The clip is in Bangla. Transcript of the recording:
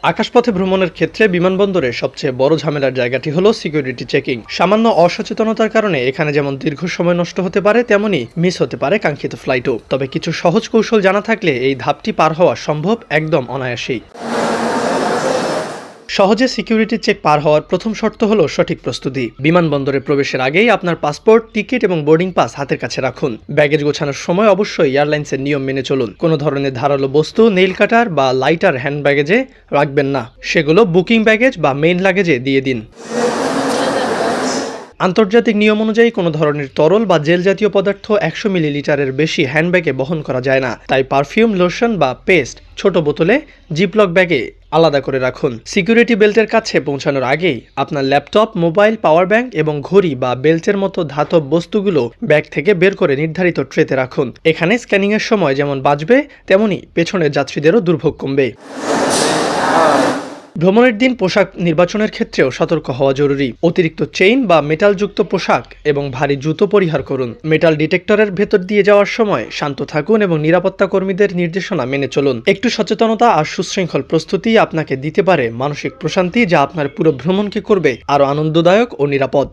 আকাশপথে ভ্রমণের ক্ষেত্রে বিমানবন্দরে সবচেয়ে বড় ঝামেলার জায়গাটি হলো সিকিউরিটি চেকিং। সামান্য অসচেতনতার কারণে এখানে যেমন দীর্ঘ সময় নষ্ট হতে পারে, তেমনি মিস হতে পারে কাঙ্ক্ষিত ফ্লাইটও। তবে কিছু সহজ কৌশল জানা থাকলে এই ধাপটি পার হওয়া সম্ভব একদম অনায়াসেই। সহজে সিকিউরিটি চেক পার হওয়ার প্রথম শর্ত হলো সঠিক প্রস্তুতি। বিমানবন্দরে প্রবেশের আগেই আপনার পাসপোর্ট, টিকিট এবং বোর্ডিং পাস হাতের কাছে রাখুন। ব্যাগেজ গোছানোর সময় অবশ্যই এয়ারলাইন্সের নিয়ম মেনে চলুন। কোনো ধরনের ধারালো বস্তু, নেইল কাটার বা লাইটার হ্যান্ড ব্যাগেজে রাখবেন না। সেগুলো বুকিং ব্যাগেজ বা মেইন লাগেজে দিয়ে দিন। আন্তর্জাতিক নিয়ম অনুযায়ী কোনো ধরনের তরল বা জেল জাতীয় পদার্থ 100 মিলিলিটারের বেশি হ্যান্ডব্যাগে বহন করা যায় না। তাই পারফিউম, লোশন বা পেস্ট ছোট বোতলে জিপলক ব্যাগে আলাদা করে রাখুন। সিকিউরিটি বেল্টের কাছে পৌঁছানোর আগেই আপনার ল্যাপটপ, মোবাইল, পাওয়ার ব্যাংক এবং ঘড়ি বা বেল্টের মতো ধাতব বস্তুগুলো ব্যাগ থেকে বের করে নির্ধারিত ট্রেতে রাখুন। এখানে স্ক্যানিংয়ের সময় যেমন বাঁচবে, তেমনি পেছনের যাত্রীদেরও দুর্ভোগ কমবে। ভ্রমণের দিন পোশাক নির্বাচনের ক্ষেত্রেও সতর্ক হওয়া জরুরি। অতিরিক্ত চেইন বা মেটালযুক্ত পোশাক এবং ভারী জুতো পরিহার করুন। মেটাল ডিটেক্টরের ভেতর দিয়ে যাওয়ার সময় শান্ত থাকুন এবং নিরাপত্তা কর্মীদের নির্দেশনা মেনে চলুন। একটু সচেতনতা আর সুশৃঙ্খল প্রস্তুতি আপনাকে দিতে পারে মানসিক প্রশান্তি, যা আপনার পুরো ভ্রমণকে করবে আরও আনন্দদায়ক ও নিরাপদ।